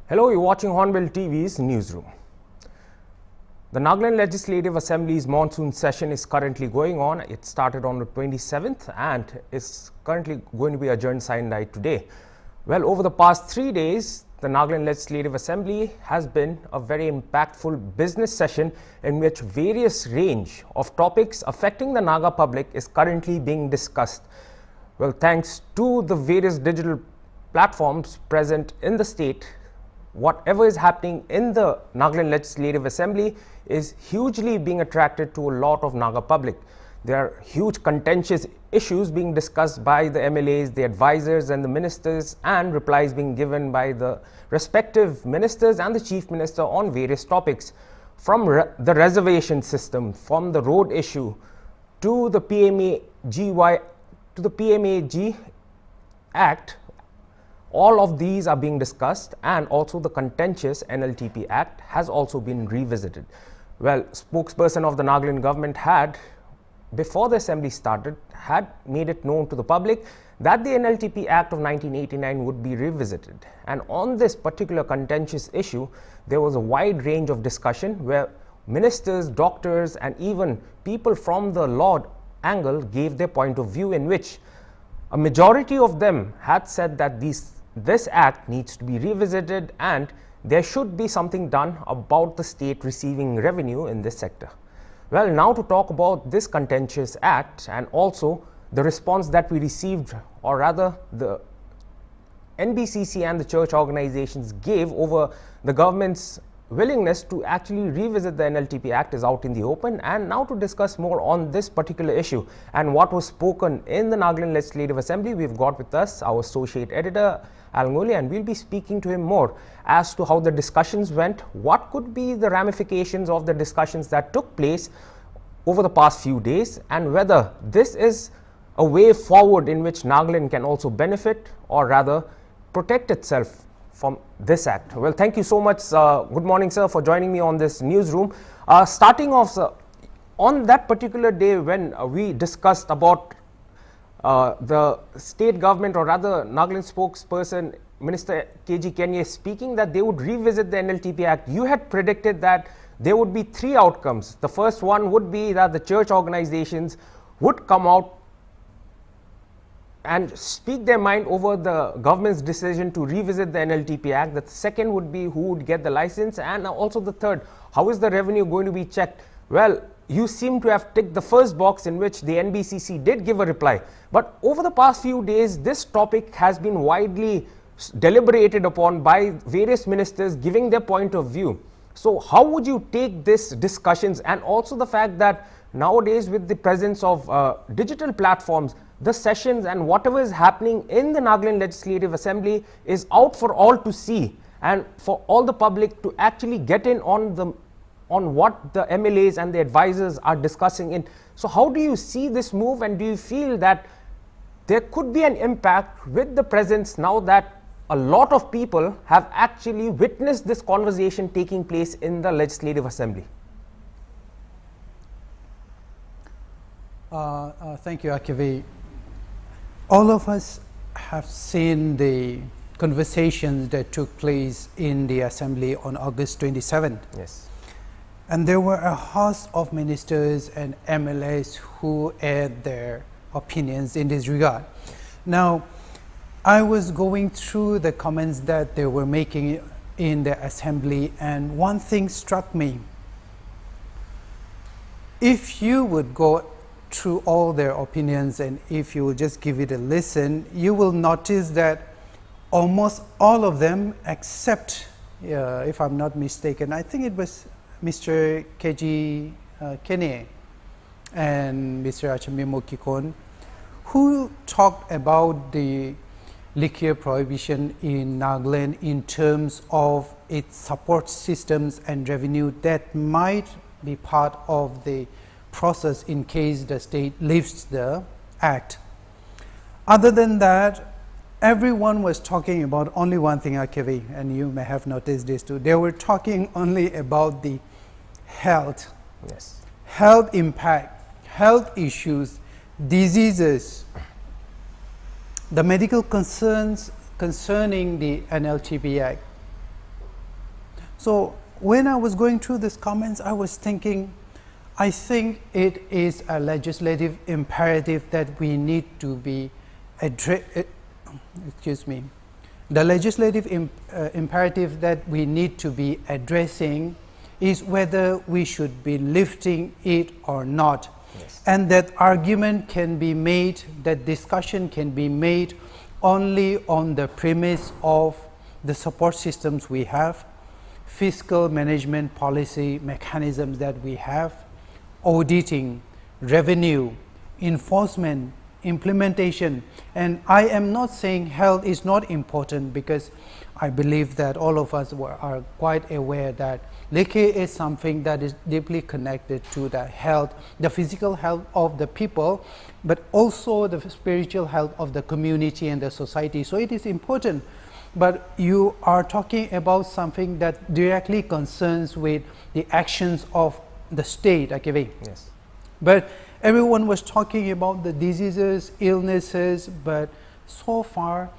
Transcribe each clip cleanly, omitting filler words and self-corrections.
Hello, you're watching Hornbill TV's newsroom. The Nagaland Legislative Assembly's monsoon session is currently going on. It started on the 27th and is currently going to be adjourned sine today. Well, over the past 3 days, the Nagaland Legislative Assembly has been a very impactful business session in which various range of topics affecting the Naga public is currently being discussed. Well, thanks to the various digital platforms present in the state, whatever is happening in the Nagaland Legislative Assembly is hugely being attracted to a lot of Naga public. There are huge contentious issues being discussed by the MLAs, the advisors and the ministers, and replies being given by the respective ministers and the chief minister on various topics, from the reservation system, from the road issue to the PMAG Act. All of these are being discussed, and also the contentious NLTP Act has also been revisited. Well, spokesperson of the Nagaland government had, before the assembly started, had made it known to the public that the NLTP Act of 1989 would be revisited. And on this particular contentious issue, there was a wide range of discussion where ministers, doctors, and even people from the law angle gave their point of view, in which a majority of them had said that this act needs to be revisited and there should be something done about the state receiving revenue in this sector. Well, now to talk about this contentious act and also the response that we received, or rather the NBCC and the church organizations gave over the government's willingness to actually revisit the NLTP Act, is out in the open. And now to discuss more on this particular issue and what was spoken in the Nagaland Legislative Assembly, we've got with us our associate editor Alngoli, and we'll be speaking to him more as to how the discussions went, what could be the ramifications of the discussions that took place over the past few days, and whether this is a way forward in which Nagaland can also benefit, or rather protect itself from this act. Well, thank you so much. Good morning, sir, for joining me on this newsroom. Starting off, sir, on that particular day when we discussed about the state government, or rather Nagaland spokesperson Minister KG Kenye speaking that they would revisit the NLTP Act, you had predicted that there would be 3 outcomes. The first one would be that the church organizations would come out and speak their mind over the government's decision to revisit the NLTP Act. The second would be who would get the license, and also the third, how is the revenue going to be checked? Well, you seem to have ticked the first box, in which the NBCC did give a reply. But over the past few days, this topic has been widely deliberated upon by various ministers giving their point of view. So how would you take this discussions, and also the fact that nowadays with the presence of digital platforms, the sessions and whatever is happening in the Nagaland Legislative Assembly is out for all to see, and for all the public to actually get in on what the MLAs and the advisors are discussing in. So how do you see this move, and do you feel that there could be an impact with the presence now that a lot of people have actually witnessed this conversation taking place in the Legislative Assembly? Thank you, Akivi. All of us have seen the conversations that took place in the Assembly on August 27th. Yes. And there were a host of ministers and MLAs who aired their opinions in this regard. Now, I was going through the comments that they were making in the Assembly, and one thing struck me. If you would go through all their opinions, and if you will just give it a listen, you will notice that almost all of them, except, if I'm not mistaken, I think it was Mr. KG Kenye and Mr. Achimimo Kikon, who talked about the liquor prohibition in Nagaland in terms of its support systems and revenue that might be part of the process in case the state lifts the act. Other than that, everyone was talking about only one thing, Akivi, and you may have noticed this too. They were talking only about the health, Yes. health impact, health issues, diseases, the medical concerns concerning the NLTP Act. So when I was going through these comments, I was thinking, I think it is a legislative imperative that we need to be the legislative imperative that we need to be addressing is whether we should be lifting it or not. Yes. And that argument can be made, that discussion can be made only on the premise of the support systems we have, fiscal management policy mechanisms that we have, auditing, revenue, enforcement, implementation. And I am not saying health is not important, because I believe that all of us are quite aware that liquor is something that is deeply connected to the health, the physical health of the people, but also the spiritual health of the community and the society. So it is important. But you are talking about something that directly concerns with the actions of the state, okay? Yes. But everyone was talking about the diseases, illnesses, but so far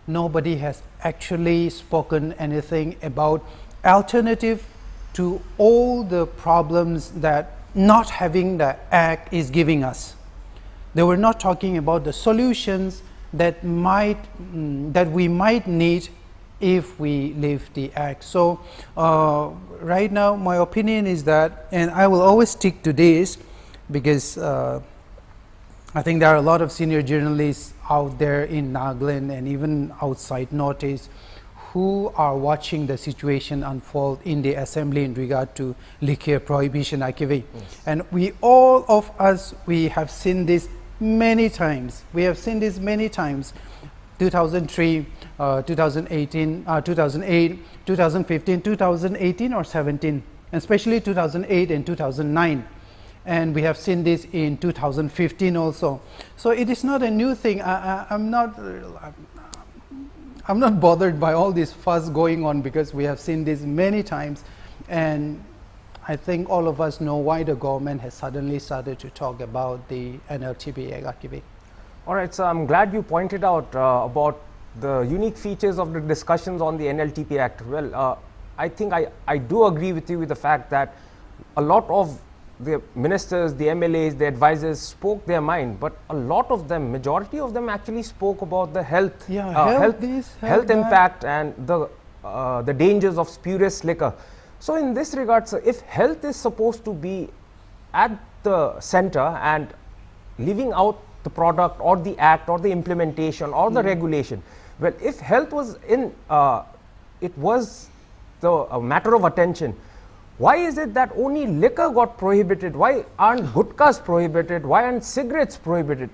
nobody has actually spoken anything about alternative to all the problems that not having the act is giving us. They were not talking about the solutions that we might need if we leave the act. So right now my opinion is that, and I will always stick to this, because I think there are a lot of senior journalists out there in Nagaland and even outside Northeast who are watching the situation unfold in the assembly in regard to liquor prohibition, IKV. Yes. And we all of us, we have seen this many times. We have seen this many times. 2003, 2018, 2008, 2015, 2018 or 17, and especially 2008 and 2009. And we have seen this in 2015 also. So it is not a new thing. I'm not bothered by all this fuss going on, because we have seen this many times, and I think all of us know why the government has suddenly started to talk about the NLTP Act. All right, so I'm glad you pointed out about the unique features of the discussions on the NLTP Act. Well, I think I do agree with you with the fact that a lot of the ministers, the MLAs, the advisors spoke their mind, but a lot of them, majority of them actually spoke about the health, health impact and the dangers of spurious liquor. So in this regard, sir, if health is supposed to be at the center and leaving out the product or the act or the implementation or the regulation, well, if health was in, it was a matter of attention, why is it that only liquor got prohibited? Why aren't gutkas prohibited? Why aren't cigarettes prohibited?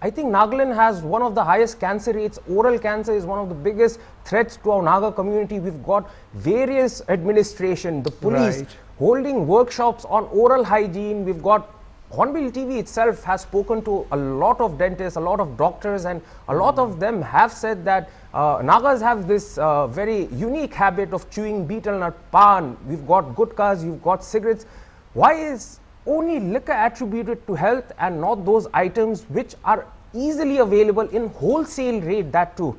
I think Nagaland has one of the highest cancer rates. Oral cancer is one of the biggest threats to our Naga community. We've got various administration, the police holding workshops on oral hygiene. We've got Hornbill TV itself has spoken to a lot of dentists, a lot of doctors, and a lot of them have said that Nagas have this very unique habit of chewing betel nut, pan. We've got gutkas, you've got cigarettes. Why is only liquor attributed to health and not those items which are easily available in wholesale rate, that too?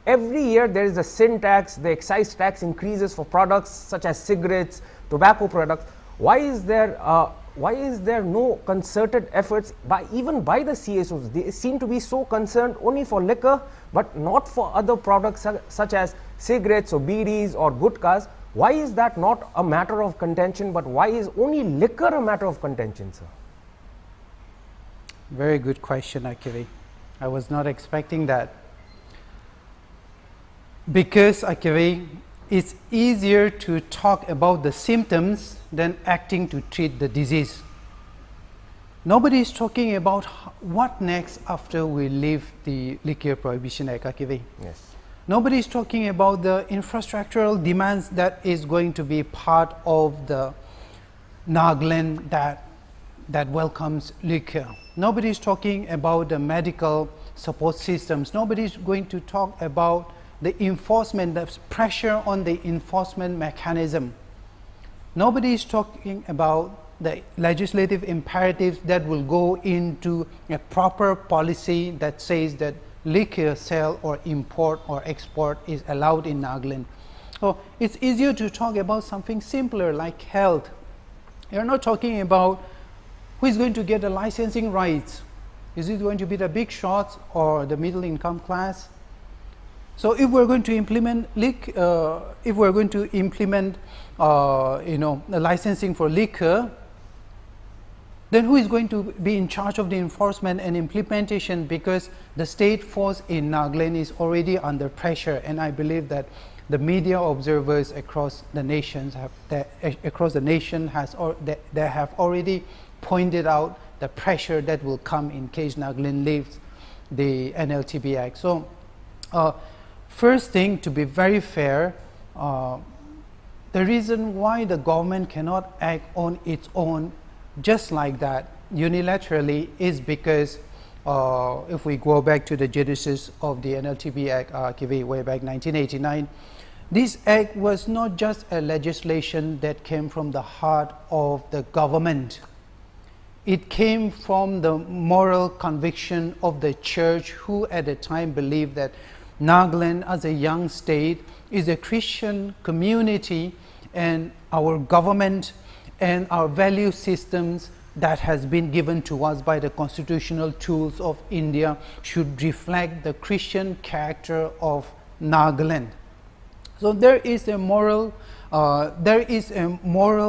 Every year there is a sin tax, the excise tax increases for products such as cigarettes, tobacco products. Why is there no concerted efforts even by the CSOs? They seem to be so concerned only for liquor, but not for other products such as cigarettes or bidis or gutkas. Why is that not a matter of contention, but why is only liquor a matter of contention, sir? Very good question, actually. I was not expecting that. Because, actually, it's easier to talk about the symptoms than acting to treat the disease. Nobody is talking about what next after we leave the Liquor Prohibition Act, actually. Yes. Nobody is talking about the infrastructural demands that is going to be part of the Nagaland that welcomes liquor. Nobody is talking about the medical support systems. Nobody is going to talk about the enforcement, the pressure on the enforcement mechanism. Nobody is talking about the legislative imperatives that will go into a proper policy that says that liquor sale or import or export is allowed in Nagaland. So it's easier to talk about something simpler like health. You're not talking about who is going to get the licensing rights. Is it going to be the big shots or the middle income class? So if we're going to implement the licensing for liquor, then who is going to be in charge of the enforcement and implementation, because the state force in Nagaland is already under pressure, and I believe that the media observers across the nations they have already pointed out the pressure that will come in case Nagaland leaves the NLTP Act. So first thing, to be very fair, the reason why the government cannot act on its own just like that unilaterally is because if we go back to the genesis of the NLTP Act way back 1989, this act was not just a legislation that came from the heart of the government. It came from the moral conviction of the church, who at the time believed that Nagaland as a young state is a Christian community, and our government and our value systems that has been given to us by the constitutional tools of India should reflect the Christian character of Nagaland. So there is a moral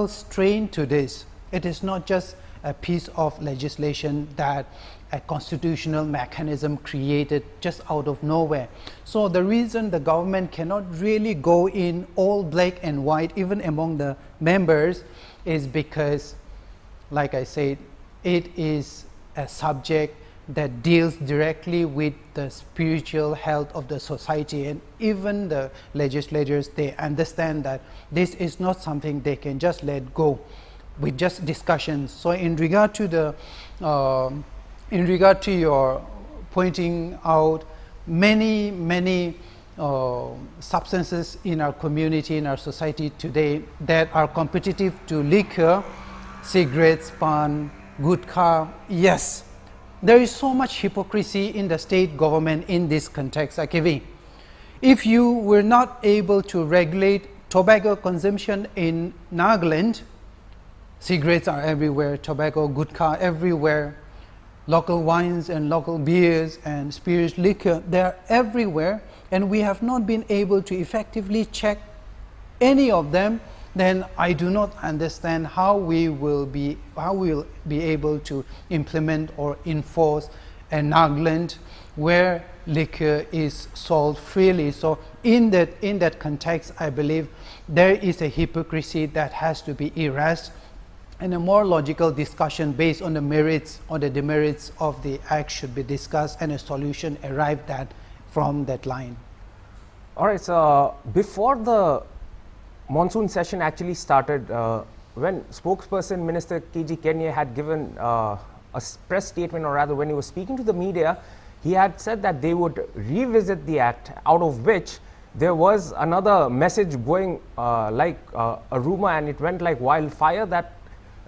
strain to this. It is not just a piece of legislation that a constitutional mechanism created just out of nowhere. So the reason the government cannot really go in all black and white even among the members is because, like I said, it is a subject that deals directly with the spiritual health of the society, and even the legislators, they understand that this is not something they can just let go with just discussions. So in regard to your pointing out many substances in our community, in our society today that are competitive to liquor, cigarettes, pan, gutkha, yes, there is so much hypocrisy in the state government in this context. If you were not able to regulate tobacco consumption in Nagaland, cigarettes are everywhere, tobacco, gutkha everywhere, local wines and local beers and spirits liquor, they are everywhere, and we have not been able to effectively check any of them, then I do not understand how we will be able to implement or enforce a Nagaland where liquor is sold freely. So in that context, I believe there is a hypocrisy that has to be erased, and a more logical discussion based on the merits or the demerits of the act should be discussed, and a solution arrived at from that line. All right, so before the monsoon session actually started, when spokesperson Minister KG Kenya had given a press statement, or rather when he was speaking to the media, he had said that they would revisit the act, out of which there was another message going like a rumor, and it went like wildfire, that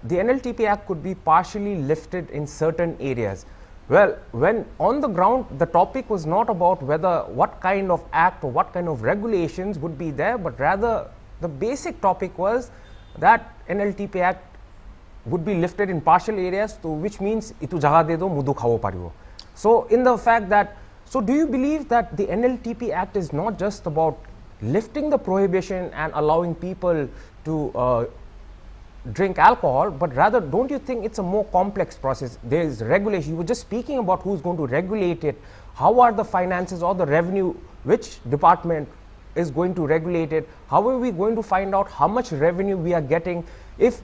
the NLTP Act could be partially lifted in certain areas. Well, when on the ground, the topic was not about what kind of act or what kind of regulations would be there, but rather the basic topic was that NLTP Act would be lifted in partial areas, so which means itu jaga de do mudu khao paribo. So in the fact that, so do you believe that the NLTP Act is not just about lifting the prohibition and allowing people to drink alcohol, but rather don't you think it's a more complex process? There is regulation. You were just speaking about who's going to regulate it, how are the finances or the revenue, which department is going to regulate it, how are we going to find out how much revenue we are getting? If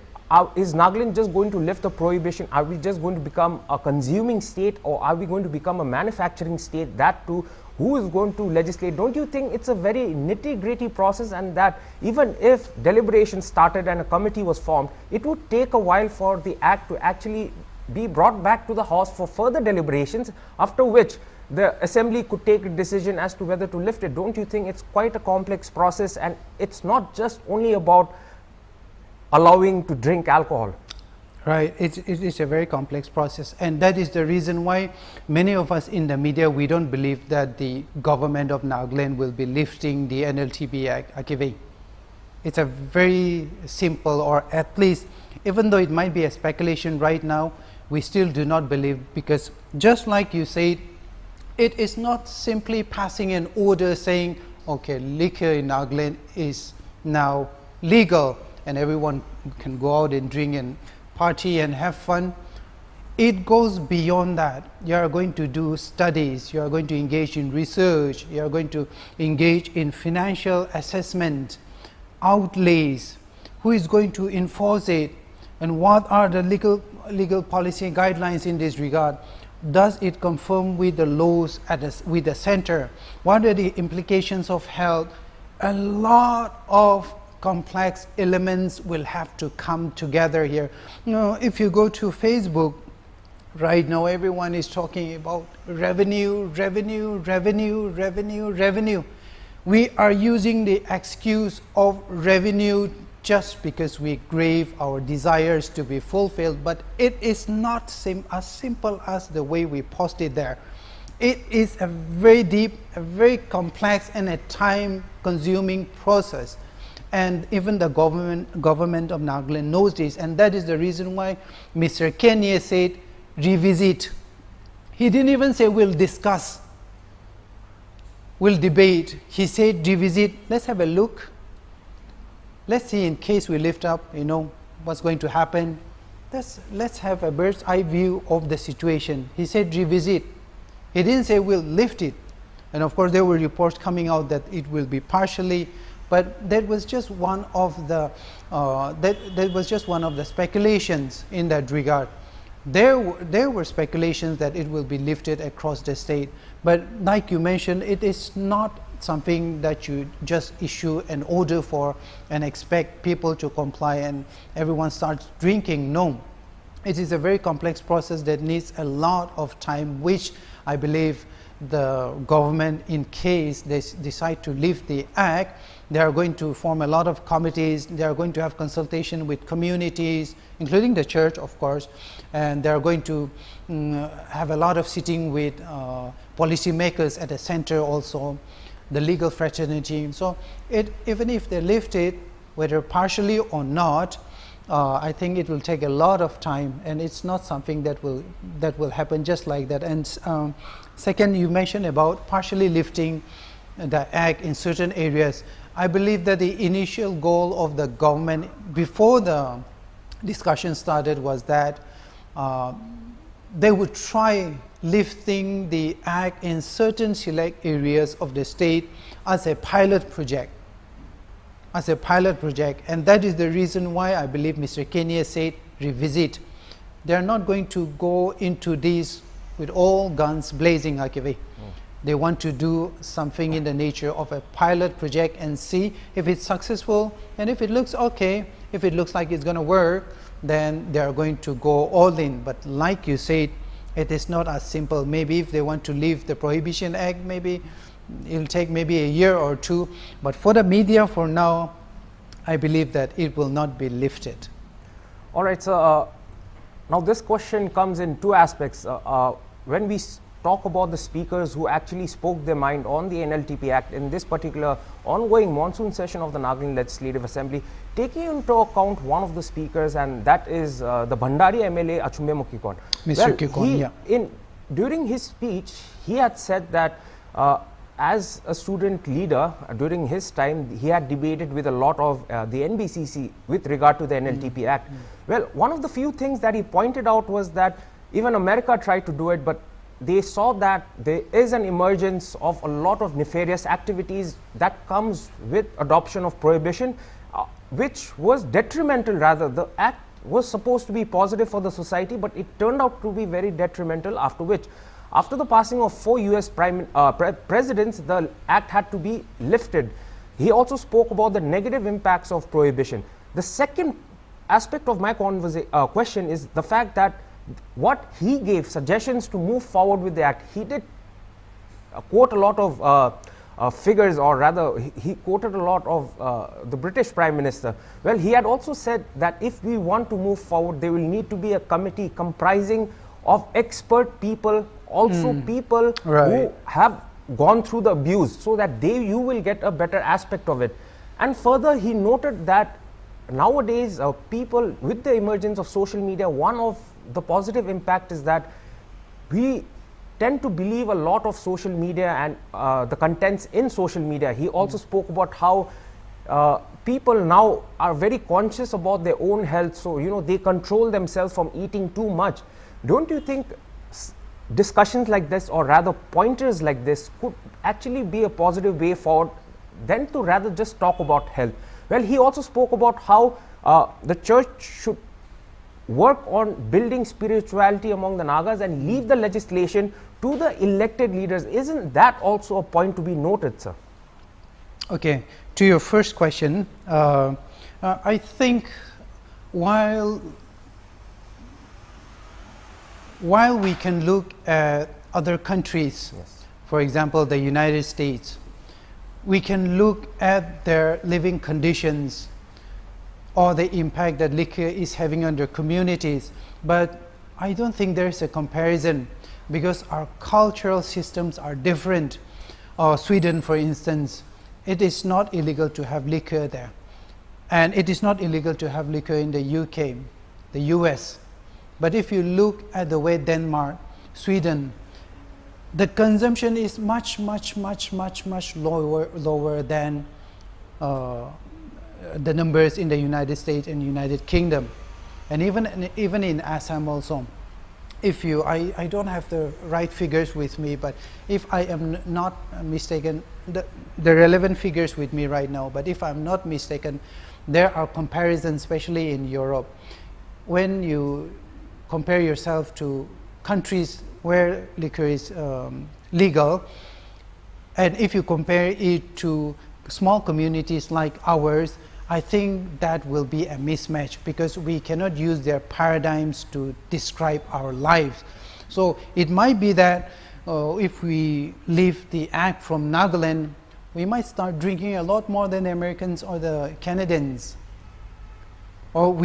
is Nagaland just going to lift the prohibition? Are we just going to become a consuming state, or are we going to become a manufacturing state? That too, who is going to legislate? Don't you think it's a very nitty-gritty process, and that even if deliberations started and a committee was formed, it would take a while for the act to actually be brought back to the House for further deliberations, after which the assembly could take a decision as to whether to lift it? Don't you think it's quite a complex process, and it's not just only about allowing to drink alcohol? Right, it is a very complex process, and that is the reason why many of us in the media, we don't believe that the government of Nagaland will be lifting the NLTP Act. It's a very simple, or at least, even though it might be a speculation right now, we still do not believe, because just like you said, it is not simply passing an order saying, okay, liquor in Nagaland is now legal and everyone can go out and drink and party and have fun. It goes beyond that. You are going to do studies, you are going to engage in research, you are going to engage in financial assessment, outlays, who is going to enforce it, and what are the legal policy guidelines in this regard. Does it conform with the laws with the center? What are the implications of health? A lot of complex elements will have to come together here. You know, if you go to Facebook right now, everyone is talking about revenue. We are using the excuse of revenue just because we crave our desires to be fulfilled, but it is not as simple as the way we post it there. It is a very deep, a very complex, and a time-consuming process. And even the government of Nagaland knows this, and that is the reason why Mr. Kenya said revisit. He didn't even say we'll discuss, we'll debate. He said revisit. Let's have a look. Let's see, in case we lift up, you know, what's going to happen. Let's have a bird's eye view of the situation. He said revisit. He didn't say we'll lift it. And of course there were reports coming out that it will be partially, but that was just one of the speculations in that regard. There were speculations that it will be lifted across the state, but like you mentioned, it is not something that you just issue an order for and expect people to comply and everyone starts drinking. No, it is a very complex process that needs a lot of time, which I believe the government, in case they decide to lift the act, they are going to form a lot of committees, they are going to have consultation with communities, including the church, of course, and they are going to have a lot of sitting with policy makers at the center also, the legal fraternity. So even if they lift it, whether partially or not, I think it will take a lot of time, and it's not something that will happen just like that. And second, you mentioned about partially lifting the act in certain areas. I believe that the initial goal of the government before the discussion started was that they would try lifting the act in certain select areas of the state as a pilot project. And that is the reason why I believe Mr. Kenya said revisit. They are not going to go into these with all guns blazing, They want to do something in the nature of a pilot project and see if it's successful, and if it looks okay, if it looks like it's going to work, then they are going to go all in. But like you said, it is not as simple. Maybe if they want to leave the Prohibition Act, maybe it'll take maybe a year or two. But for the media, for now, I believe that it will not be lifted. All right, so now this question comes in two aspects. When we talk about the speakers who actually spoke their mind on the NLTP Act in this particular ongoing monsoon session of the Nagaland Legislative Assembly, taking into account one of the speakers, and that is the Bhandari MLA Achumbe Mukikon. Mr. Kikon, yeah. During his speech, he had said that as a student leader during his time, he had debated with a lot of the NBCC with regard to the NLTP Act. Well, one of the few things that he pointed out was that even America tried to do it, but they saw that there is an emergence of a lot of nefarious activities that comes with adoption of prohibition, which was detrimental. Rather, the act was supposed to be positive for the society, but it turned out to be very detrimental, after the passing of 4 US presidents, the act had to be lifted. He also spoke about the negative impacts of prohibition. The second aspect of my question is the fact that what he gave suggestions to move forward with the act, he did quote a lot of figures, or rather he quoted a lot of the British Prime Minister. Well, he had also said that if we want to move forward, there will need to be a committee comprising of expert people, also people who have gone through the abuse, so that you will get a better aspect of it. And further, he noted that nowadays people, with the emergence of social media, one of the positive impact is that we tend to believe a lot of social media and the contents in social media. He also spoke about how people now are very conscious about their own health, so they control themselves from eating too much. Don't you think discussions like this, or rather pointers like this, could actually be a positive way forward than to rather just talk about health? Well, he also spoke about how the church should work on building spirituality among the Nagas and leave the legislation to the elected leaders. Isn't that also a point to be noted, sir? Okay, to your first question, I think while we can look at other countries, for example, the United States, we can look at their living conditions or the impact that liquor is having on their communities. But I don't think there's a comparison, because our cultural systems are different. Sweden, for instance, it is not illegal to have liquor there. And it is not illegal to have liquor in the UK, the US. But if you look at the way Denmark, Sweden, the consumption is much lower than the numbers in the United States and United Kingdom, and even in Assam also. If you, I don't have the right figures with me, but if I am not mistaken, the relevant figures with me right now, but if I'm not mistaken, there are comparisons, especially in Europe, when you compare yourself to countries where liquor is legal, and if you compare it to small communities like ours, I think that will be a mismatch, because we cannot use their paradigms to describe our lives. So it might be that if we leave the act from Nagaland, we might start drinking a lot more than the Americans or the Canadians, or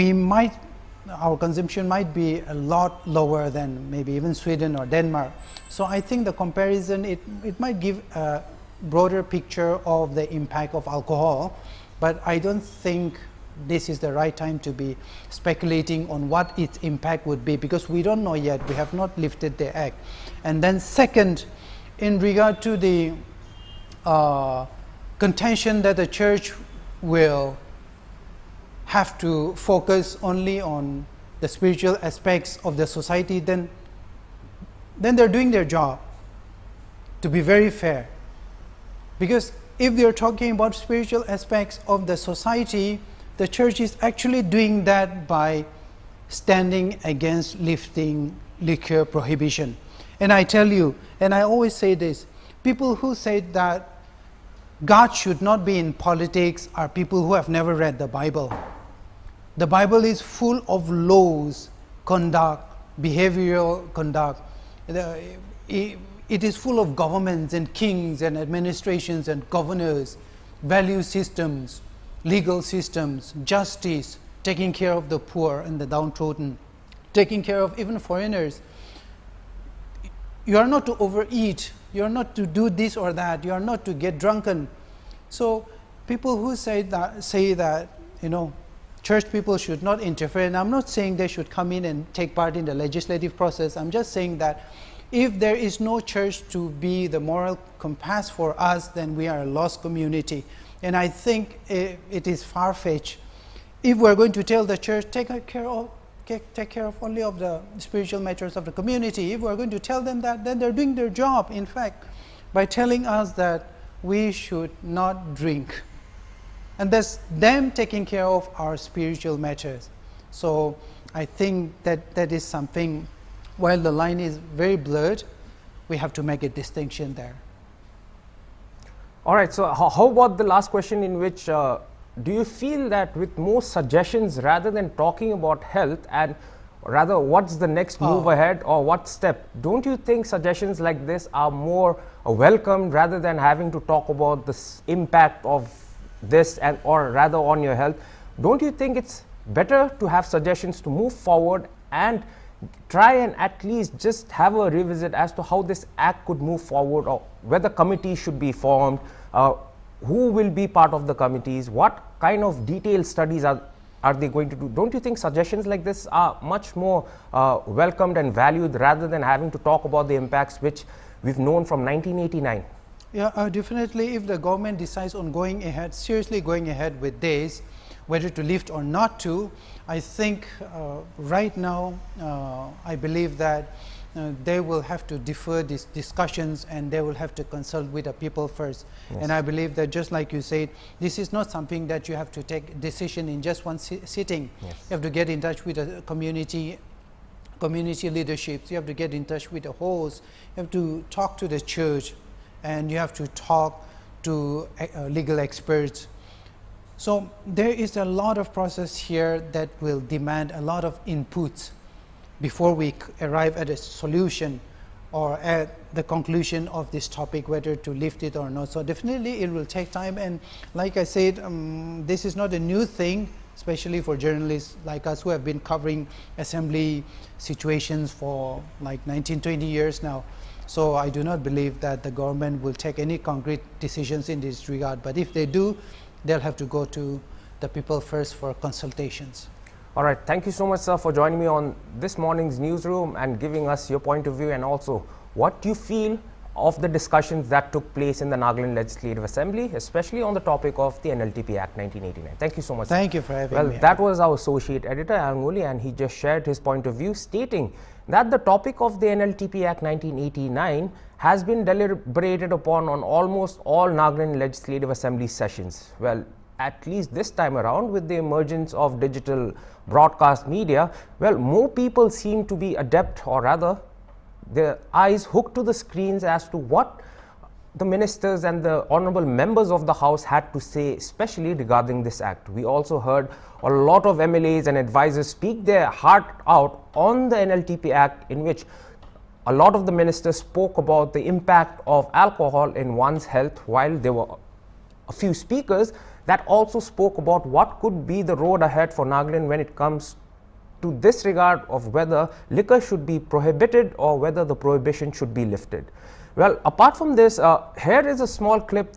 our consumption might be a lot lower than maybe even Sweden or Denmark. So I think the comparison, it might give a broader picture of the impact of alcohol, but I don't think this is the right time to be speculating on what its impact would be, because we don't know yet. We have not lifted the act. And then second, in regard to the contention that the church will have to focus only on the spiritual aspects of the society, then they're doing their job, to be very fair. Because if they're talking about spiritual aspects of the society, the church is actually doing that by standing against lifting liquor prohibition. And I tell you, and I always say this, people who say that God should not be in politics are people who have never read the Bible. The Bible is full of laws, conduct, behavioral conduct. It is full of governments and kings and administrations and governors, value systems, legal systems, justice, taking care of the poor and the downtrodden, taking care of even foreigners. You are not to overeat, you are not to do this or that, you are not to get drunken. So people who say that church people should not interfere, and I'm not saying they should come in and take part in the legislative process. I'm just saying that if there is no church to be the moral compass for us, then we are a lost community. And I think it is far-fetched. If we're going to tell the church, take care of only of the spiritual matters of the community, if we're going to tell them that, then they're doing their job, in fact, by telling us that we should not drink. And that's them taking care of our spiritual matters. So I think that is something, while the line is very blurred, we have to make a distinction there. All right, so how about the last question, in which do you feel that with more suggestions rather than talking about health, and rather what's the next move ahead, or what step? Don't you think suggestions like this are more welcomed rather than having to talk about the impact of this and or rather on your health? Don't you think it's better to have suggestions to move forward and try and at least just have a revisit as to how this act could move forward, or whether committees should be formed, who will be part of the committees, what kind of detailed studies are they going to do? Don't you think suggestions like this are much more welcomed and valued rather than having to talk about the impacts which we've known from 1989? Yeah, definitely. If the government decides on going ahead, seriously going ahead with this, whether to lift or not to, I think right now I believe that they will have to defer these discussions and they will have to consult with the people first. Yes. And I believe that, just like you said, this is not something that you have to take decision in just one sitting. Yes. You have to get in touch with the community leaderships, you have to get in touch with the hosts, you have to talk to the church, and you have to talk to legal experts. So there is a lot of process here that will demand a lot of inputs before we arrive at a solution or at the conclusion of this topic, whether to lift it or not. So definitely it will take time, and like I said, this is not a new thing, especially for journalists like us who have been covering assembly situations for like 19-20 years now. So I do not believe that the government will take any concrete decisions in this regard, but if they do, they'll have to go to the people first for consultations. All right, thank you so much, sir, for joining me on this morning's newsroom and giving us your point of view and also what you feel of the discussions that took place in the Nagaland Legislative Assembly, especially on the topic of the NLTP Act 1989. Thank you so much. Thank you for having me. Well, that was our associate editor, Anguli, and he just shared his point of view, stating that the topic of the NLTP Act 1989 has been deliberated upon on almost all Nagaland Legislative Assembly sessions. Well, at least this time around, with the emergence of digital broadcast media, well, more people seem to be adept, or rather their eyes hooked to the screens as to what the ministers and the honorable members of the House had to say, especially regarding this act. We also heard a lot of MLAs and advisors speak their heart out on the NLTP Act, in which a lot of the ministers spoke about the impact of alcohol in one's health, while there were a few speakers that also spoke about what could be the road ahead for Nagaland when it comes to this regard of whether liquor should be prohibited or whether the prohibition should be lifted. Well, apart from this, here is a small clip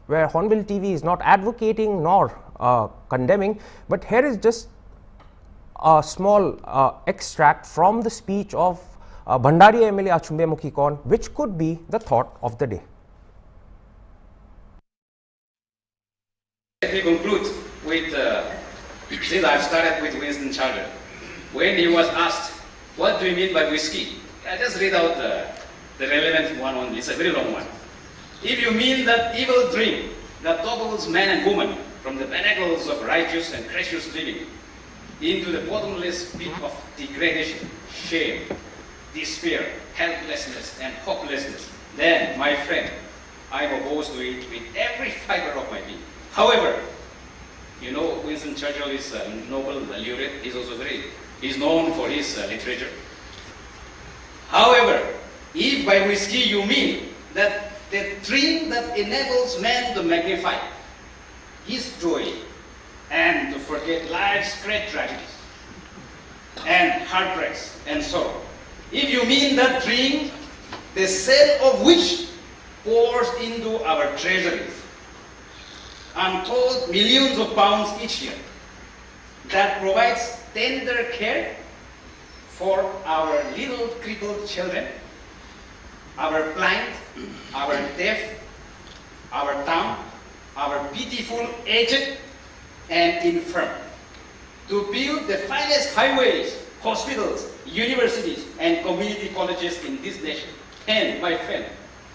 where Hornbill TV is not advocating nor condemning, but here is just a small extract from the speech of Bhandari MLA Achumbe Mukhikon, which could be the thought of the day. Let me conclude with, since I've started with Winston Churchill, when he was asked, what do you mean by whiskey? I just read out the relevant one only. It's a very long one. If you mean that evil dream that topples man and woman from the pinnacles of righteous and gracious living into the bottomless pit of degradation, shame, despair, helplessness, and hopelessness, then, my friend, I'm opposed to it with every fiber of my being. However, you know, Winston Churchill is a Nobel laureate. He's known for his literature. However, if by whiskey you mean that the dream that enables man to magnify his joy and to forget life's great tragedies and heartbreaks and sorrow, if you mean that dream, the sale of which pours into our treasuries untold millions of pounds each year, that provides tender care for our little crippled children, our blind, our deaf, our dumb, our pitiful aged and infirm, to build the finest highways, hospitals, universities, and community colleges in this nation. And, my friend,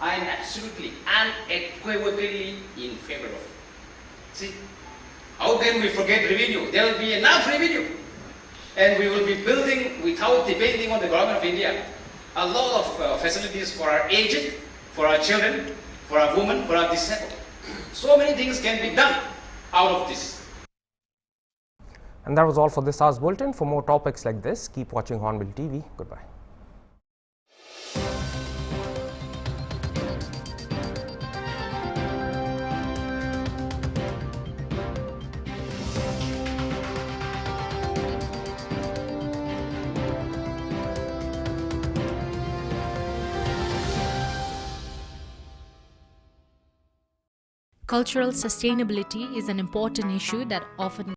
I am absolutely, unequivocally in favor of it. See, how can we forget revenue? There will be enough revenue. And we will be building, without depending on the government of India, a lot of facilities for our aged, for our children, for our women, for our disabled. So many things can be done out of this. And that was all for this hour's bulletin. For more topics like this, keep watching Hornbill TV. Goodbye. Cultural sustainability is an important issue that often